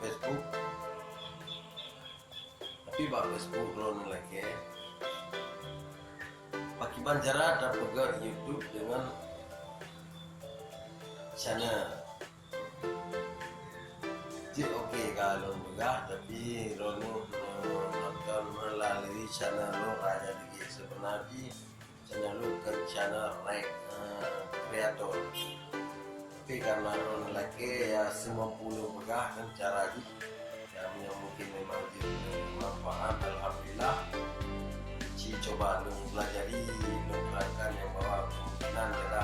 Facebook. Tapi bak Facebook non lagi. Pakai banjara dan pegang YouTube dengan channel. Jadi oke kalau enggak, tapi Rono nonton melalui channel lo Raja Digi sebenarnya channel lo kan channel kreator. Tapi karena Rono lagi ya semua puluh megah dan cara yang mungkin memang bermanfaat. Alhamdulillah. Coba lo pelajari, lo terangkan yang bahwa kemungkinan kita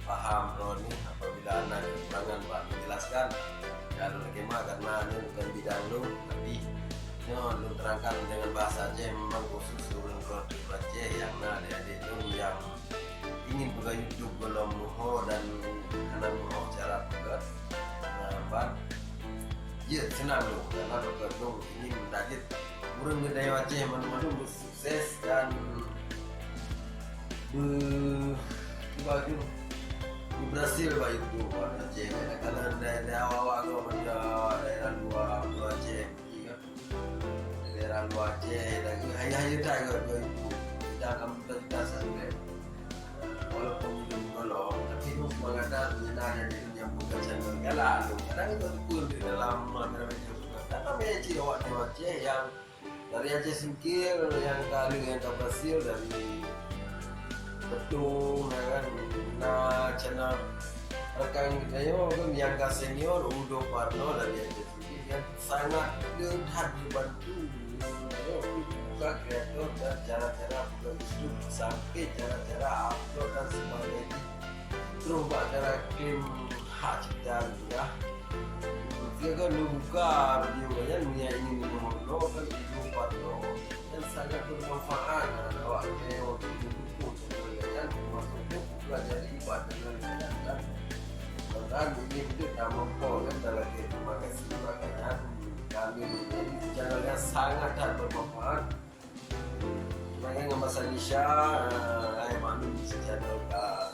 paham Roni apabila anak kekurangan Pak menjelaskan. Kalau bagaimana karena ini bukan bidang lu, tapi lu terangkan dengan bahasa Aceh memang khusus urang produk Aceh yang adik-adik lu yang ingin buka YouTube belum muho dan karena muho cara buka apa? Ya senang lu karena buka lu ingin menjadi urang gede Aceh mana-mana sukses dan baju berhasil baik itu Aceh. Kalau dari awal aku daerah luar Aceh, daerah luar Aceh, lagi hanya tak itu kita akan kita sampai walaupun belum belum, tapi itu mengatakan minat dari yang bukan channel galak. Kadang itu pun di dalam media sosial. Karena media awak di Aceh yang dari Aceh Singkil yang kali yang berhasil dari betul kan. Nah channel rekan kita kan yang senior Udo Parno dari Aceh yang sangat dekat dibantu buka kreator dan cara-cara buka YouTube sampai cara-cara upload dan sebagainya. Terus buat cara klaim hak cipta ya. Dia kan buka video kan dia ingin mengobrol kan Udo Parno yang sangat bermanfaat awak tengok dan masuk pelajari buat dengan dan ini itu nama Paul dan dalam terima kasih banyak kami ini channelnya sangat bermanfaat. Makanya nama saya Nisha, saya maklum channel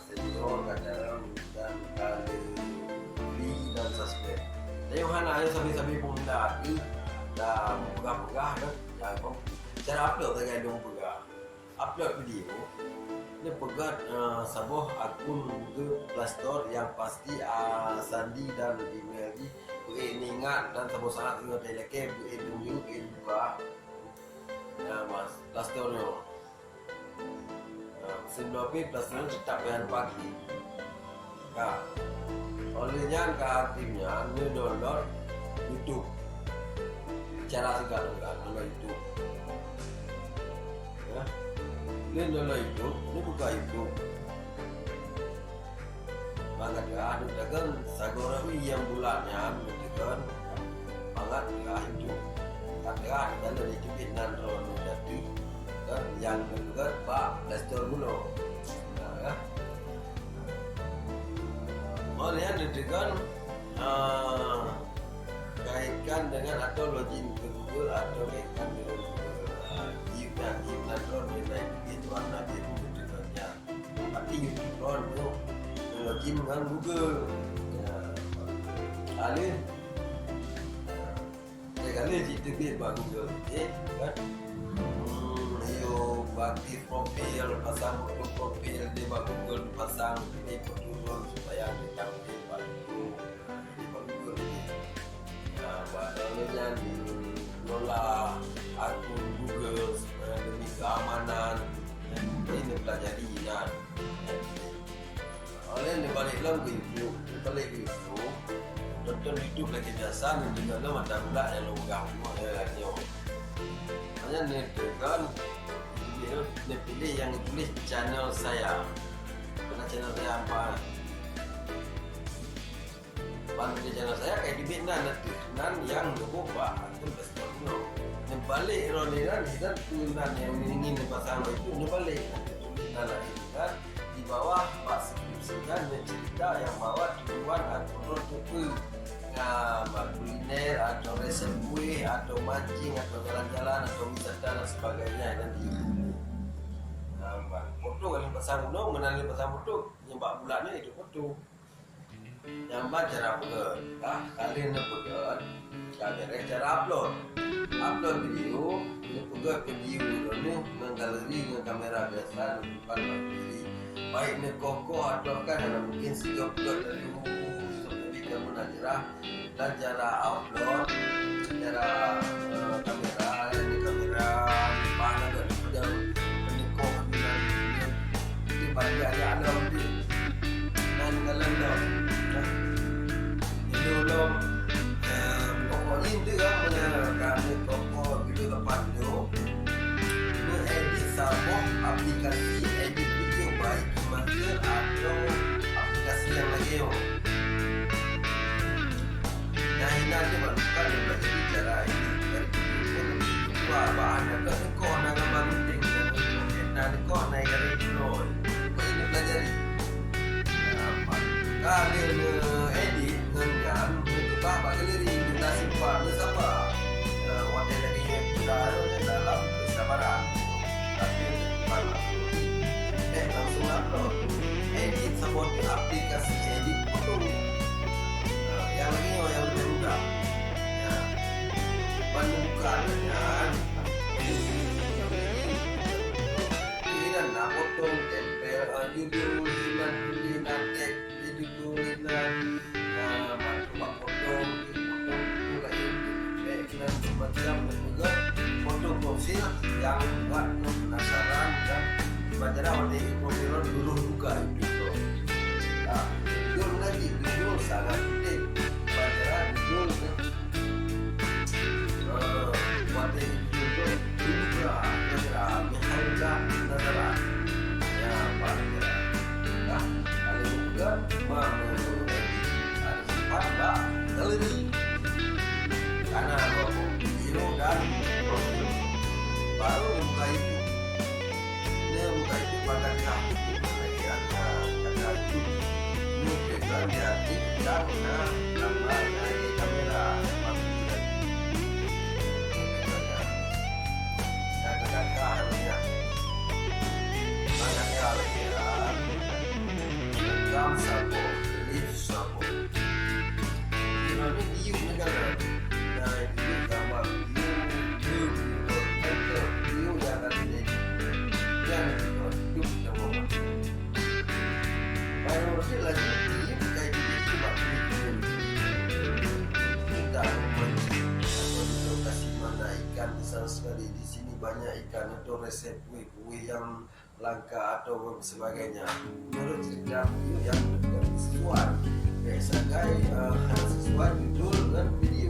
senior kadang dan kali dan suspek. Jadi mana ayo sambil pun dah pegah-pegah kan, jangan cara upload dengan dong pegah, upload video. Ini pegat sebuah akun Google Play Store yang pasti Sandi dan email di ingat dan sebuah sangat ingat lagi buka ya mas Play Store nya sebelum Play Store tetap yang pagi ya olehnya ke aktifnya ini download YouTube cara segala download YouTube ya. Ini adalah itu, ini buka itu. Bangat ya, ada kan sagorawi yang bulatnya, gitu kan. Bangat ya itu. Ada kan dari Cipinang Rono jadi kan yang juga Pak Dastor Bulo. Nah, ya. Oleh itu kan kaitkan dengan atau login ke Google atau kaitkan dengan YouTube itu warna biru dengannya. Tapi YouTube itu login dengan Google. Alin, kali jadi buat Google, kan? Yo, bagi profil pasang foto profil di Google pasang ini foto supaya ditampil buat Google ini. Ya, badannya di lola akun Google demi keamanan ini pelajari kan. Oleh balik lagi YouTube, balik YouTube, tonton YouTube lagi biasa dan juga lo ada pula yang lo ganggu ya nyo. Hanya nih kan dia pilih yang tulis channel saya. Karena channel saya apa? Panggil channel saya kayak di Vietnam nan yang lupa atau besarnya. Yang balik roliran dan tulisan yang ingin dipasang itu balik. Nah itu kan di bawah deskripsikan cerita yang bawa tujuan atau produk kuliner atau resep kue atau mancing atau jalan-jalan atau wisata dan sebagainya dan di foto kalau pasang no mengenali pasang foto yang bulannya itu foto yang baca apa kalian pegat kamera cara upload video ini juga video ini dengan galeri dengan kamera biasa depan kiri baik ni koko atau kan ada mungkin sejauh dari seperti kamu najrah dan cara upload cara kamera ini kamera depan ada jauh menikok di bagi ada di dan dalam dulu pokoknya itu kan kami toko video depan itu edit sama aplikasi edit video baik Master atau aplikasi yang lain. Nah ini nanti bukan belajar bicara ini dari video bahan ada kau nak penting dan kau naik dari dulu ini pelajari kalian edit dengan untuk apa galeri kita simpan bersama wadah lagi dalam kesabaran tapi mana langsung upload edit seperti aplikasi edit foto yang lebih mudah ya menemukannya ini dan potong tempel judul nanti tulisan mak potong dan semacam juga foto profil yang buat penasaran dan baca warna profil dulu juga itu. Nah, judul lagi judul sangat penting. Baca judul warna judul juga baca misalnya penasaran ya baca. Nah, kalau juga ada sempat galeri karena video dan profil baru buka itu pada kaki kata itu ini pegang ya tidak nama dari kamera harusnya banyak lagi jam satu lift satu ini view negara dari view gambar view yang ada di yang hidup yang mau baru berarti lagi ini kayak gini cuma kita atau kasih mana ikan besar sekali di sini banyak ikan atau resep kue yang langka atau sebagainya menurut cerita yang sesuai sesuai judul dan video